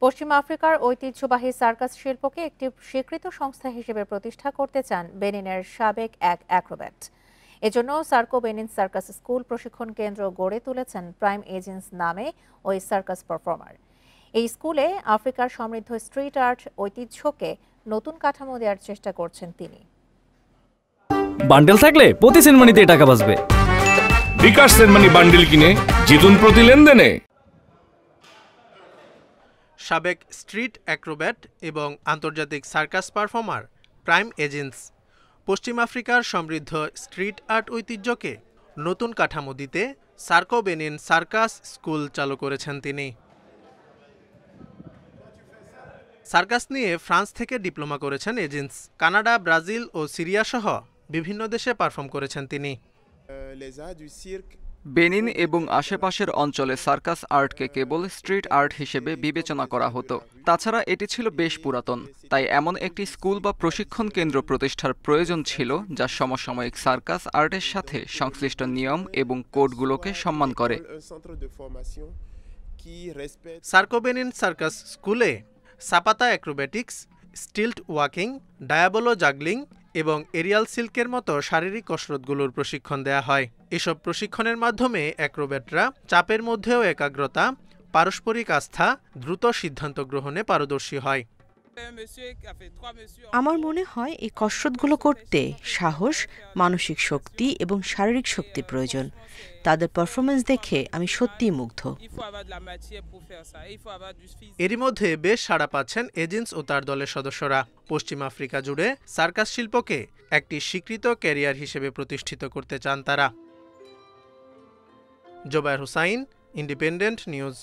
পশ্চিম আফ্রিকার ঐতিহ্যবাহী সার্কাস শিল্পকে একটি স্বীকৃত সংস্থা হিসেবে প্রতিষ্ঠা করতে চান বেনিনের সাবেক এক অ্যাক্রোব্যাট। এজন্য সার্কো বেনিন সার্কাস স্কুল প্রশিক্ষণ কেন্দ্র গড়ে তুলেছেন প্রাইম এজেন্স নামে ওই সার্কাস পারফর্মার। এই স্কুলে আফ্রিকার সমৃদ্ধ স্ট্রিট আর্ট ঐতিহ্যকে নতুন কাঠামো দেওয়ার চেষ্টা করছেন তিনি। বান্ডেল থাকলে প্রতি সেনমানিতে টাকা বাঁচবে। বিকাশ সেনমানি বান্ডেল কিনে জিতুন প্রতি লেনদেনে। সাবেক স্ট্রিট অ্যাক্রোব্যাট এবং আন্তর্জাতিক সার্কাস পারফর্মার প্রাইম এজেন্স পশ্চিম আফ্রিকার সমৃদ্ধ স্ট্রিট আর্ট ঐতিহ্যকে নতুন কাঠামো দিতে সার্কো বেনিন সার্কাস স্কুল চালু করেছেন তিনি। সার্কাস নিয়ে ফ্রান্স থেকে ডিপ্লোমা করেছেন এজেন্স। কানাডা, ব্রাজিল ও সিরিয়া সহ বিভিন্ন দেশে পারফর্ম করেছেন তিনি। বেনিন এবং আশেপাশের অঞ্চলে সার্কাস আর্টকে কেবল স্ট্রিট আর্ট হিসেবে বিবেচনা করা হতো। তাছাড়া এটি ছিল বেশ পুরাতন, তাই এমন একটি স্কুল বা প্রশিক্ষণ কেন্দ্র প্রতিষ্ঠার প্রয়োজন ছিল যা সমসাময়িক সার্কাস আর্টের সাথে সংশ্লিষ্ট নিয়ম এবং কোডগুলোকে সম্মান করে। সার্কো বেনিন সার্কাস স্কুলে সাপাতা অ্যাক্রোব্যাটিক্স, স্টিল্ট ওয়াকিং, ডায়াবোলো জাগলিং এবং এরিয়াল সিল্কের মতো শারীরিক কসরতগুলোর প্রশিক্ষণ দেয়া হয়। এসব প্রশিক্ষণের মাধ্যমে অ্যাক্রোব্যাটরা চাপের মধ্যেও একাগ্রতা, পারস্পরিক আস্থা, দ্রুত সিদ্ধান্ত গ্রহণে পারদর্শী হয়। আমার মনে হয় এই কসরতগুলো করতে সাহস, মানসিক শক্তি এবং শারীরিক শক্তি প্রয়োজন। তাদের পারফরমেন্স দেখে আমি সত্যিই মুগ্ধ। এরই মধ্যে বেশ সাড়া পাচ্ছেন এজেন্স ও তার দলের সদস্যরা। পশ্চিম আফ্রিকা জুড়ে সার্কাস শিল্পকে একটি স্বীকৃত ক্যারিয়ার হিসেবে প্রতিষ্ঠিত করতে চান তারা। Zobayer Hussain, Independent news.